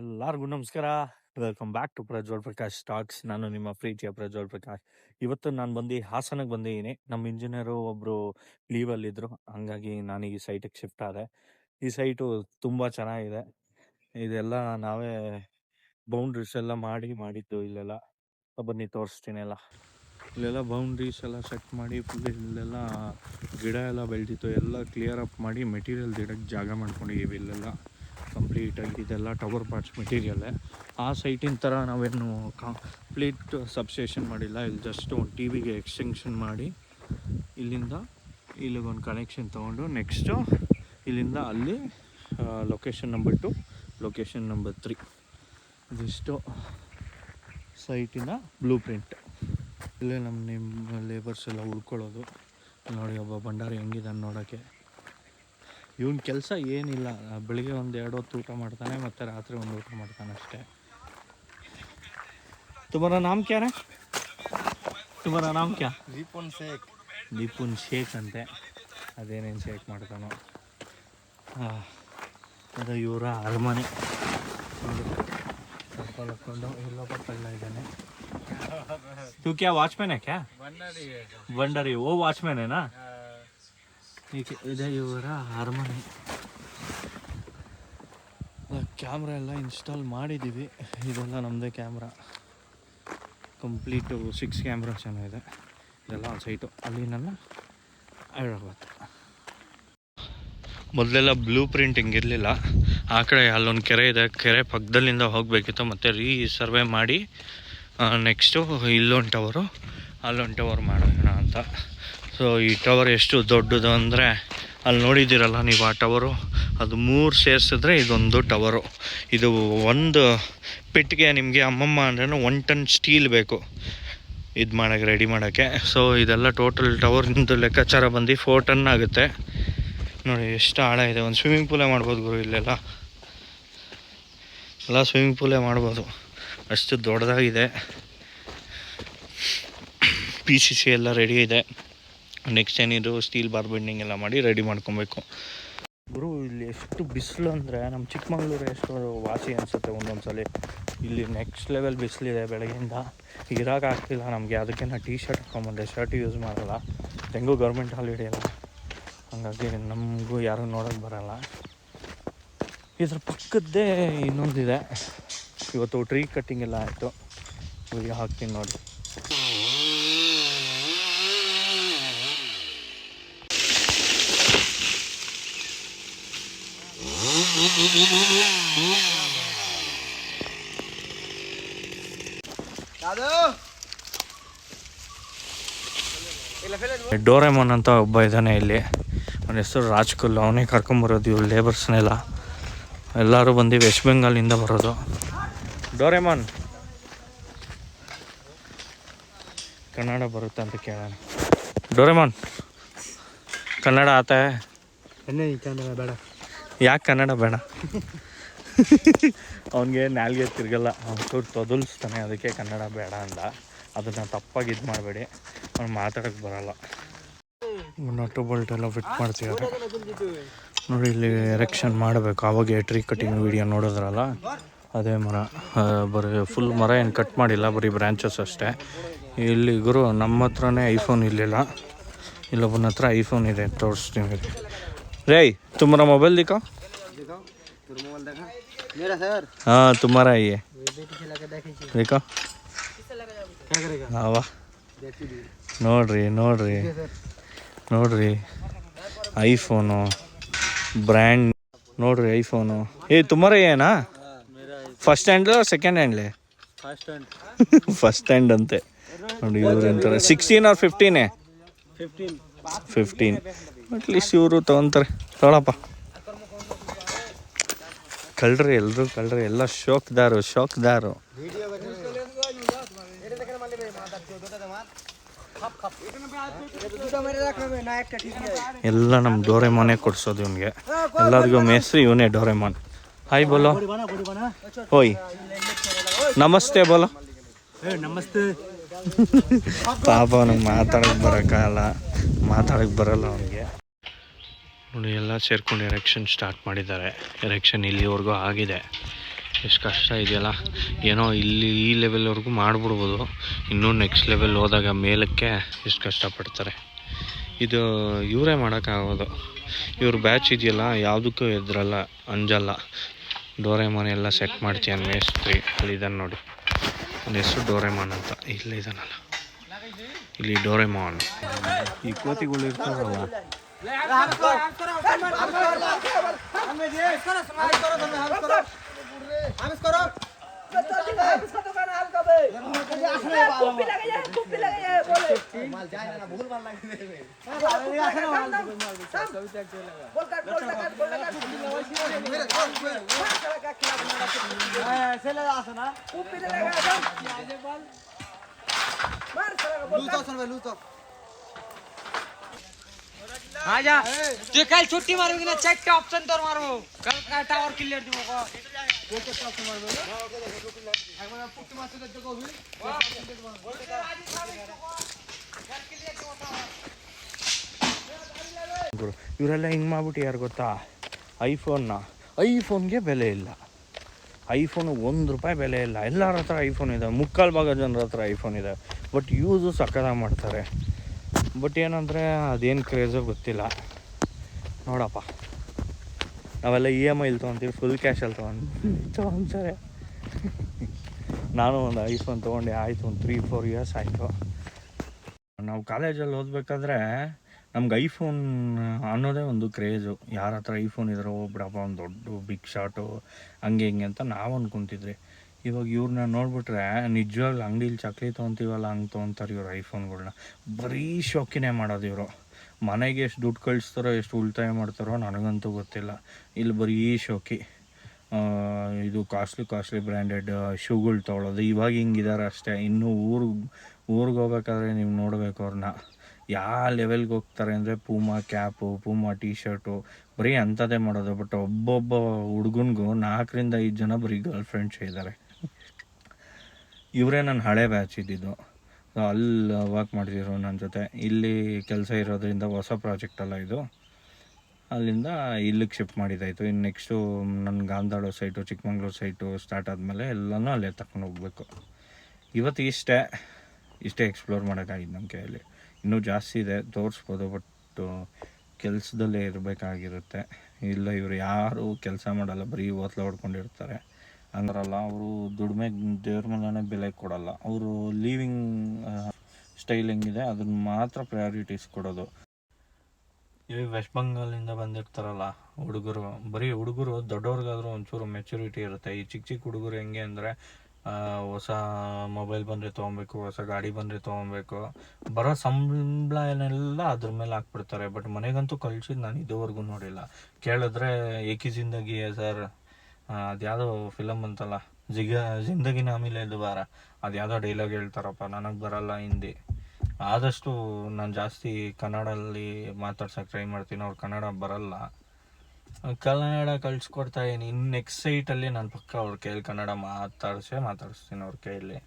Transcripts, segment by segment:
ಎಲ್ಲರಿಗೂ ನಮಸ್ಕಾರ. Welcome back to Prajwal Prakash talks. ನಾನು ನಿಮ್ಮ ಪ್ರೀತಿಯ ಪ್ರಜ್ವಲ್ ಪ್ರಕಾಶ್. ಇವತ್ತು ನಾನು ಬಂದು ಹಾಸನಕ್ಕೆ ಬಂದಿದ್ದೀನಿ. ನಮ್ಮ ಇಂಜಿನಿಯರು ಒಬ್ಬರು ಲೀವಲ್ಲಿದ್ದರು, ಹಂಗಾಗಿ ನಾನು ಈ ಸೈಟಿಗೆ ಶಿಫ್ಟ್ ಆದೆ. ಈ ಸೈಟು ತುಂಬ ಚೆನ್ನಾಗಿದೆ. ಇದೆಲ್ಲ ನಾವೇ ಬೌಂಡ್ರೀಸ್ ಎಲ್ಲ ಮಾಡಿದ್ದು ಇಲ್ಲೆಲ್ಲ. ಬನ್ನಿ ತೋರಿಸ್ತೀನಿ ಎಲ್ಲ. ಇಲ್ಲೆಲ್ಲ ಬೌಂಡ್ರೀಸ್ ಎಲ್ಲ ಸೆಟ್ ಮಾಡಿ ಫುಲ್ ಇಲ್ಲೆಲ್ಲ ಗಿಡ ಎಲ್ಲ ಬೆಳೆದಿತ್ತು, ಎಲ್ಲ ಕ್ಲಿಯರ್ ಅಪ್ ಮಾಡಿ ಮೆಟೀರಿಯಲ್ ಇಡೋಕ್ಕೆ ಜಾಗ ಮಾಡ್ಕೊಂಡಿದ್ದೀವಿ. ಇಲ್ಲೆಲ್ಲ ಕಂಪ್ಲೀಟಾಗಿ ಇದೆಲ್ಲ ಟವರ್ ಪಾರ್ಟ್ಸ್ ಮೆಟೀರಿಯಲ್ಲೇ. ಆ ಸೈಟಿನ ಥರ ನಾವೇನು ಕಂಪ್ಲೀಟ್ ಸಬ್ಸ್ಟೇಷನ್ ಮಾಡಿಲ್ಲ. ಇಲ್ಲಿ ಜಸ್ಟ್ ಒಂದು ಟಿ ವಿಗೆ ಎಕ್ಸ್ಟೆನ್ಷನ್ ಮಾಡಿ ಇಲ್ಲಿಂದ ಇಲ್ಲಿಗೊಂದು ಕನೆಕ್ಷನ್ ತೊಗೊಂಡು ನೆಕ್ಸ್ಟು ಇಲ್ಲಿಂದ ಅಲ್ಲಿ ಲೊಕೇಶನ್ ನಂಬರ್ 2, ಲೊಕೇಶನ್ ನಂಬರ್ 3 ಇದಿಷ್ಟು ಸೈಟಿನ ಬ್ಲೂ ಪ್ರಿಂಟ್. ಇಲ್ಲೇ ನಿಮ್ಮ ಲೇಬರ್ಸ್ ಎಲ್ಲ ಉಳ್ಕೊಳ್ಳೋದು. ನೋಡಿ ಒಬ್ಬ ಭಂಡಾರಿ ಹೆಂಗಿದ್ದಾನೆ ನೋಡೋಕ್ಕೆ. ಇವನ ಕೆಲಸ ಏನಿಲ್ಲ, ಬೆಳಿಗ್ಗೆ ಒಂದು 2 ಹೊತ್ತು ಊಟ ಮಾಡ್ತಾನೆ ಮತ್ತು ರಾತ್ರಿ ಒಂದು ಊಟ ಮಾಡ್ತಾನೆ ಅಷ್ಟೇ. तुम्हारा नाम क्या है? तुम्हारा नाम क्या? ದೀಪುನ್ ಶೇಖ್ ಅಂತೆ. ಅದೇನೇನು ಶೇಕ್ ಮಾಡ್ತಾನೋ. ಅದು ಇವರ ಅರಮನೆ. ಚಪ್ಪಲ್ ಹಾಕ್ಕೊಂಡು ಇಲ್ಲೊಬ್ಬ ಕಳ್ಳ ಇದ್ದಾನೆ. तू क्या वॉचमैन है क्या? भंडारी वो वॉचमैन है ना. ಇದೆ ಇವರ ಅರಮನೆ. ಕ್ಯಾಮ್ರಾ ಎಲ್ಲ ಇನ್ಸ್ಟಾಲ್ ಮಾಡಿದ್ದೀವಿ. ಇದೆಲ್ಲ ನಮ್ಮದೇ ಕ್ಯಾಮ್ರಾ. ಕಂಪ್ಲೀಟು 6 ಕ್ಯಾಮ್ರಾ ಚೆನ್ನಾಗಿದೆ. ಇದೆಲ್ಲ ಸೈಟು ಅಲ್ಲಿ ನನ್ನ ಹೈದ್ರಾಬಾದ್. ಮೊದಲೆಲ್ಲ ಬ್ಲೂ ಪ್ರಿಂಟ್ ಹಿಂಗಿರಲಿಲ್ಲ. ಆ ಕಡೆ ಅಲ್ಲೊಂದು ಕೆರೆ ಇದೆ, ಕೆರೆ ಪಕ್ಕದಲ್ಲಿಂದ ಹೋಗಬೇಕಿತ್ತು. ಮತ್ತು ಸರ್ವೆ ಮಾಡಿ ನೆಕ್ಸ್ಟು ಇಲ್ಲೊಂದು ಟವರು ಅಲ್ಲೊಂದು ಟವರ್ ಮಾಡೋಣ ಅಂತ. ಸೊ ಈ ಟವರ್ ಎಷ್ಟು ದೊಡ್ಡದು ಅಂದರೆ ಅಲ್ಲಿ ನೋಡಿದ್ದೀರಲ್ಲ ನೀವು, ಆ ಟವರು ಅದು 3 ಸೇರಿಸಿದ್ರೆ ಇದೊಂದು ಟವರು. ಇದು ಒಂದು ಪೆಟ್ಟಿಗೆ ನಿಮಗೆ ಅಮ್ಮಮ್ಮ ಅಂದ್ರೆ 1 ಟನ್ ಸ್ಟೀಲ್ ಬೇಕು ಇದು ಮಾಡೋಕ್ಕೆ, ರೆಡಿ ಮಾಡೋಕ್ಕೆ. ಸೊ ಇದೆಲ್ಲ ಟೋಟಲ್ ಟವರ್ನಿಂದು ಲೆಕ್ಕಾಚಾರ ಬಂದು 4 ಟನ್ ಆಗುತ್ತೆ. ನೋಡಿ ಎಷ್ಟು ಆಳ ಇದೆ. ಒಂದು ಸ್ವಿಮ್ಮಿಂಗ್ ಪೂಲೇ ಮಾಡ್ಬೋದು ಗುರು. ಇಲ್ಲೆಲ್ಲ ಸ್ವಿಮ್ಮಿಂಗ್ ಪೂಲೇ ಮಾಡ್ಬೋದು, ಅಷ್ಟು ದೊಡ್ಡದಾಗಿದೆ. PCC ಎಲ್ಲ ರೆಡಿ ಇದೆ. ನೆಕ್ಸ್ಟ್ ಏನಿದು ಸ್ಟೀಲ್ ಬಾರ್ ಬೆಂಡಿಂಗ್ ಎಲ್ಲ ಮಾಡಿ ರೆಡಿ ಮಾಡ್ಕೊಬೇಕು ಗುರು. ಇಲ್ಲಿ ಎಷ್ಟು ಬಿಸಿಲು ಅಂದರೆ ನಮ್ಮ ಚಿಕ್ಕಮಗಳೂರು ಎಷ್ಟು ವಾಸಿ ಅನಿಸುತ್ತೆ ಒಂದೊಂದು ಸಲ. ಇಲ್ಲಿ ನೆಕ್ಸ್ಟ್ ಲೆವೆಲ್ ಬಿಸಿಲಿದೆ. ಬೆಳಗ್ಗೆಯಿಂದ ಇರೋಕ್ಕಾಗ್ತಿಲ್ಲ ನಮಗೆ. ಅದಕ್ಕೆ ನಾನು ಟೀ ಶರ್ಟ್ ಹಾಕ್ಕೊಂಬಂದೆ, ಶರ್ಟ್ ಯೂಸ್ ಮಾಡಲ್ಲ. ಹೆಂಗೂ ಗೌರ್ಮೆಂಟ್ ಹಾಲಿಡೇ ಅಲ್ಲ, ಹಾಗಾಗಿ ನಮಗೂ ಯಾರೂ ನೋಡೋಕ್ಕೆ ಬರೋಲ್ಲ. ಇದ್ರ ಪಕ್ಕದ್ದೇ ಇನ್ನೊಂದಿದೆ. ಇವತ್ತು ಟ್ರೀ ಕಟ್ಟಿಂಗ್ ಎಲ್ಲ ಆಯಿತು. ವಿಡಿಯೋ ಹಾಕ್ತೀನಿ ನೋಡಿ. ಡೋರೆಮೋನ್ ಅಂತ ಒಬ್ಬ ಇದ್ದಾನೆ ಇಲ್ಲಿ. ಅವನ ಹೆಸರು ರಾಜ್ಕುಲ್. ಅವನೇ ಕರ್ಕೊಂಬರೋದು ಇವ್ರು ಲೇಬರ್ಸ್ನೆಲ್ಲ. ಎಲ್ಲರೂ ಬಂದು ವೆಸ್ಟ್ ಬೆಂಗಾಲಿಂದ ಬರೋದು. ಡೋರೆಮೋನ್ ಕನ್ನಡ ಬರುತ್ತೆ ಅಂತ ಕೇಳೋಣ. ಡೋರೆಮೋನ್ ಕನ್ನಡ ಆತ? ಕನ್ನಡ ಬೇಡ. ಯಾಕೆ ಕನ್ನಡ ಬೇಡ? ಅವನಿಗೆ ನಾಲ್ಗೆ ತಿರ್ಗಲ್ಲ, ಅವ್ನು ತೊದಲ್ಸ್ತಾನೆ, ಅದಕ್ಕೆ ಕನ್ನಡ ಬೇಡ ಅಂದ. ಅದನ್ನು ತಪ್ಪಾಗಿ ಇದು ಮಾಡಬೇಡಿ, ಅವ್ನು ಮಾತಾಡೋಕ್ಕೆ ಬರಲ್ಲ. ನಟ್ಟು ಬೋಲ್ಟ್ ಎಲ್ಲ ಫಿಟ್ ಮಾಡ್ತಿದ್ದಾರೆ ನೋಡಿ. ಇಲ್ಲಿ ಎರೆಕ್ಷನ್ ಮಾಡಬೇಕು. ಆವಾಗ ಟ್ರೀ ಕಟ್ಟಿಂಗ್ ವಿಡಿಯೋ ನೋಡಿದ್ರಲ್ಲ, ಅದೇ ಮರ. ಬರೀ ಫುಲ್ ಮರ ಏನು ಕಟ್ ಮಾಡಿಲ್ಲ, ಬರೀ ಬ್ರ್ಯಾಂಚಸ್ ಅಷ್ಟೇ. ಇಲ್ಲಿ ಗುರು ನಮ್ಮ ಹತ್ರನೇ ಐಫೋನ್ ಇರಲಿಲ್ಲ, ಇಲ್ಲೊಬ್ಬನ ಹತ್ರ ಐಫೋನ್ ಇದೆ, ತೋರಿಸ್ತೀನಿ ರೇ. तुम्हारा मोबाइल दिखाओ. हाँ तुम्हारा ही है, देखो. हाँ वाह, ನೋಡ್ರಿ ನೋಡ್ರಿ ನೋಡ್ರಿ ಐಫೋನು ಬ್ರ್ಯಾಂಡ್. ನೋಡ್ರಿ ಐಫೋನು. तुम्हारा ही है ना? ಫಸ್ಟ್ ಹ್ಯಾಂಡ್ ಸೆಕೆಂಡ್ ಹ್ಯಾಂಡ್ಲೆ? ಫಸ್ಟ್ ಹ್ಯಾಂಡ್ ಅಂತೆ ನೋಡಿ. ಇವ್ರು ಅಂತಾರೆ 16 or 15? 15 ಅಟ್ಲೀಸ್ಟ್ ಇವರು ತೊಗೊತಾರೆ. ತೊಗೊಳಪ್ಪ. ಕಳ್ರಿ, ಎಲ್ಲರೂ ಕಳ್ರಿ, ಎಲ್ಲ ಶೋಕ್ದಾರು. ಎಲ್ಲ ನಮ್ಮ ಡೋರೆಮೋನೇ ಕೊಡ್ಸೋದು ಇವನಿಗೆ. ಎಲ್ಲರಿಗೂ ಮೇಸ್ತ್ರಿ ಇವನೇ ಡೋರೆಮೋನ್. ಹಾಯ್ ಬೋಲೋ. ಓಯ್ ನಮಸ್ತೆ ಬೋಲೋ. ನಮಸ್ತೆ. ಪಾಪ ಅವನಿಗೆ ಮಾತಾಡೋಕ್ಕೆ ಬರಲ್ಲ ಅವನಿಗೆ. ನೋಡಿ ಎಲ್ಲ ಸೇರ್ಕೊಂಡು ಎರೆಕ್ಷನ್ ಸ್ಟಾರ್ಟ್ ಮಾಡಿದ್ದಾರೆ. ಎರೆಕ್ಷನ್ ಇಲ್ಲಿವರೆಗೂ ಆಗಿದೆ. ಎಷ್ಟು ಕಷ್ಟ ಇದೆಯಲ್ಲ. ಏನೋ ಇಲ್ಲಿ ಈ ಲೆವೆಲ್ವರೆಗೂ ಮಾಡಿಬಿಡ್ಬೋದು, ಇನ್ನೂ ನೆಕ್ಸ್ಟ್ ಲೆವೆಲ್ ಹೋದಾಗ ಮೇಲಕ್ಕೆ ಎಷ್ಟು ಕಷ್ಟಪಡ್ತಾರೆ. ಇದು ಇವರೇ ಮಾಡೋಕ್ಕಾಗೋದು. ಇವ್ರ ಬ್ಯಾಚ್ ಇದೆಯಲ್ಲ, ಯಾವುದಕ್ಕೂ ಎದುರಲ್ಲ, ಅಂಜಲ್ಲ. ಡೋರೆಮಾನ್ ಎಲ್ಲ ಸೆಟ್ ಮಾಡ್ತೀಯ ಮೇಸ್ತ್ರಿ. ಅಲ್ಲಿದ್ದಾನೆ ನೋಡಿ, ನನ್ನ ಹೆಸರು ಡೋರೆಮಾನ್ ಅಂತ. ಇಲ್ಲಿದ್ದಾನಲ್ಲ, ಇಲ್ಲಿ ಡೋರೆಮಾನ್. ಈ ಕೋತಿಗಳು ಇರ್ತಾರಲ್ಲ, आजा तू कल छुट्टी मारोगी ना, चेक के ऑप्शन तो मारो, कल का टावर क्लियर दियो को ಇವರೆಲ್ಲ ಹಿಂಗೆ ಮಾಡ್ಬಿಟ್ಟು ಯಾರು ಗೊತ್ತಾ, ಐಫೋನ್ಗೆ ಬೆಲೆ ಇಲ್ಲ. ಐಫೋನು ₹1 ಬೆಲೆ ಇಲ್ಲ. ಎಲ್ಲರ ಹತ್ರ ಐಫೋನ್ ಇದೆ, 3/4 ಜನರ ಹತ್ರ ಐಫೋನ್ ಇದೆ. ಬಟ್ ಯೂಸು ಸಕ್ಕತ್ತಾಗಿ ಮಾಡ್ತಾರೆ. ಬಟ್ ಏನಂದರೆ ಅದೇನು ಕ್ರೇಜೋ ಗೊತ್ತಿಲ್ಲ. ನೋಡಪ್ಪ, ನಾವೆಲ್ಲ EMI ತೊಗೊತೀವಿ, ಫುಲ್ ಕ್ಯಾಶಲ್ಲಿ ತೊಗೊತಾರೆ. ನಾನು ಒಂದು ಐಫೋನ್ ತೊಗೊಂಡೆ, ಆಯಿತು ಒಂದು 3-4 ಇಯರ್ಸ್ ಆಯಿತು. ನಾವು ಕಾಲೇಜಲ್ಲಿ ಓದಬೇಕಾದ್ರೆ ನಮ್ಗೆ ಐಫೋನ್ ಅನ್ನೋದೇ ಒಂದು ಕ್ರೇಜು. ಯಾರ ಹತ್ರ ಐಫೋನ್ ಇದ್ರೋ ಒಬ್ಬರಪ್ಪ ಒಂದು ದೊಡ್ಡ ಬಿಗ್ ಶಾಟು ಹಂಗೆ ಹಿಂಗೆ ಅಂತ ನಾವು ಅಂದ್ಕೊತಿದ್ರಿ. ಇವಾಗ ಇವ್ರನ್ನ ನೋಡ್ಬಿಟ್ರೆ ನಿಜವಾಗ್ಲೂ ಅಂಗಡಿಲಿ ಚಕ್ಲಿ ತೊಗೊತೀವಲ್ಲ ಹಂಗೆ ತೊಗೊತಾರೆ ಇವ್ರು ಐಫೋನ್ಗಳ್ನ. ಬರೀ ಶೋಕಿನೇ ಮಾಡೋದು ಇವರು. ಮನೆಗೆ ಎಷ್ಟು ದುಡ್ಡು ಕಳಿಸ್ತಾರೋ, ಎಷ್ಟು ಉಳಿತಾಯ ಮಾಡ್ತಾರೋ ನನಗಂತೂ ಗೊತ್ತಿಲ್ಲ. ಇಲ್ಲಿ ಬರೀ ಶೋಕಿ. ಇದು ಕಾಸ್ಟ್ಲಿ ಬ್ರ್ಯಾಂಡೆಡ್ ಶೂಗಳು ತೊಗೊಳ್ಳೋದು. ಇವಾಗ ಹಿಂಗಿದ್ದಾರೆ ಅಷ್ಟೇ. ಇನ್ನು ಊರಿಗೆ ಹೋಗ್ಬೇಕಾದ್ರೆ ನೀವು ನೋಡಬೇಕು ಅವ್ರನ್ನ, ಯಾವ ಲೆವೆಲ್ಗೆ ಹೋಗ್ತಾರೆ ಅಂದರೆ Puma cap, Puma T shirt, ಬರೀ ಅಂಥದ್ದೇ ಮಾಡೋದು. ಬಟ್ ಒಬ್ಬೊಬ್ಬ ಹುಡುಗನಿಗೂ 4-5 ಜನ ಬರೀ ಗರ್ಲ್ ಫ್ರೆಂಡ್ಸೇ ಇದ್ದಾರೆ. ಇವರೇ ನನ್ನ ಹಳೆ ಬ್ಯಾಚ್ ಇದ್ದಿದ್ದು. ಅಲ್ಲಿ ವರ್ಕ್ ಮಾಡ್ತಿದ್ರು ನನ್ನ ಜೊತೆ. ಇಲ್ಲಿ ಕೆಲಸ ಇರೋದ್ರಿಂದ ಹೊಸ ಪ್ರಾಜೆಕ್ಟಲ್ಲ ಇದು, ಅಲ್ಲಿಂದ ಇಲ್ಲಿಗೆ ಶಿಫ್ಟ್ ಮಾಡಿದ್ದಾಯಿತು. ಇನ್ನು ನೆಕ್ಸ್ಟು ನನ್ನ ಗಾಂಧಾಳ ಸೈಟು, ಚಿಕ್ಕಮಂಗ್ಳೂರು ಸೈಟು ಸ್ಟಾರ್ಟ್ ಆದಮೇಲೆ ಎಲ್ಲನೂ ಅಲ್ಲೇ ತಗೊಂಡು ಹೋಗ್ಬೇಕು. ಇವತ್ತು ಇಷ್ಟೇ ಎಕ್ಸ್ಪ್ಲೋರ್ ಮಾಡೋಕ್ಕಾಗಿದ್ದು ನಮ್ಮ ಕೈಯಲ್ಲಿ. ಇನ್ನೂ ಜಾಸ್ತಿ ಇದೆ, ತೋರಿಸ್ಬೋದು. ಬಟ್ ಕೆಲಸದಲ್ಲೇ ಇರಬೇಕಾಗಿರುತ್ತೆ. ಇಲ್ಲ ಇವರು ಯಾರು ಕೆಲಸ ಮಾಡಲ್ಲ, ಬರೀ ಓತ್ಲ ಹೊಡ್ಕೊಂಡಿರ್ತಾರೆ. ಹಂಗಾರಲ್ಲ, ಅವರು ದುಡಿಮೆ ದೇವ್ರ ಮೇಲೇ ಬೆಲೆ ಕೊಡಲ್ಲ. ಅವರು ಲೀವಿಂಗ್ ಸ್ಟೈಲ್ ಹೆಂಗಿದೆ ಅದನ್ನು ಮಾತ್ರ ಪ್ರಯಾರಿಟೀಸ್ ಕೊಡೋದು. ಇವಾಗ ವೆಸ್ಟ್ ಬೆಂಗಾಲಿಂದ ಬಂದಿರ್ತಾರಲ್ಲ ಹುಡುಗರು, ದೊಡ್ಡವ್ರಿಗಾದ್ರೂ ಒಂಚೂರು ಮೆಚುರಿಟಿ ಇರುತ್ತೆ. ಈ ಚಿಕ್ಕ ಹುಡುಗರು ಹೆಂಗೆ ಅಂದರೆ, ಹೊಸ ಮೊಬೈಲ್ ಬಂದರೆ ತೊಗೊಬೇಕು, ಹೊಸ ಗಾಡಿ ಬಂದರೆ ತೊಗೊಬೇಕು, ಬರೋ ಸಂಬಳ ಏನೆಲ್ಲ ಅದ್ರ ಮೇಲೆ ಹಾಕ್ಬಿಡ್ತಾರೆ. ಬಟ್ ಮನೆಗಂತೂ ಕಳ್ಸಿದ್ದು ನಾನು ಇದುವರೆಗೂ ನೋಡಿಲ್ಲ. ಕೇಳಿದ್ರೆ ಏಕಿ ಜಿಂದಗಿ ಸರ್, ಅದ್ಯಾವುದೋ ಫಿಲಮ್ ಅಂತಲ್ಲ, ಜಿಂದಗಿನ ಆಮೇಲೆ ದುಬಾರ, ಅದು ಯಾವುದೋ ಡೈಲಾಗ್ ಹೇಳ್ತಾರಪ್ಪ, ನನಗೆ ಬರಲ್ಲ ಹಿಂದಿ. ಆದಷ್ಟು ನಾನು ಜಾಸ್ತಿ ಕನ್ನಡಲ್ಲಿ ಮಾತಾಡ್ಸೋಕೆ ಟ್ರೈ ಮಾಡ್ತೀನಿ. ಅವ್ರು ಕನ್ನಡ ಬರಲ್ಲ, ಕನ್ನಡ ಕಳಿಸ್ಕೊಡ್ತಾ ಇದ್ದೀನಿ. ಇನ್ನು ನೆಕ್ಸ್ಟ್ ಸೈಟಲ್ಲಿ ನಾನು ಪಕ್ಕ ಅವ್ರ ಕೈಯಲ್ಲಿ ಕನ್ನಡ ಮಾತಾಡಿಸ್ತೀನಿ ಅವ್ರ ಕೈಯಲ್ಲಿ.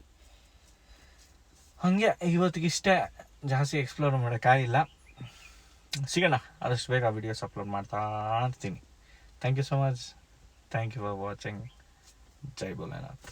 ಹಾಗೆ ಇವತ್ತಿಗಿಷ್ಟೇ, ಜಾಸ್ತಿ ಎಕ್ಸ್ಪ್ಲೋರ್ ಮಾಡೋಕ್ಕಾಗಿಲ್ಲ. ಸಿಗೋಣ, ಆದಷ್ಟು ಬೇಗ ವೀಡಿಯೋಸ್ ಅಪ್ಲೋಡ್ ಮಾಡ್ತಾ ಇರ್ತೀನಿ. Thank you so much. Thank you for watching. ಜೈ ಭೋಲೆನಾಥ್.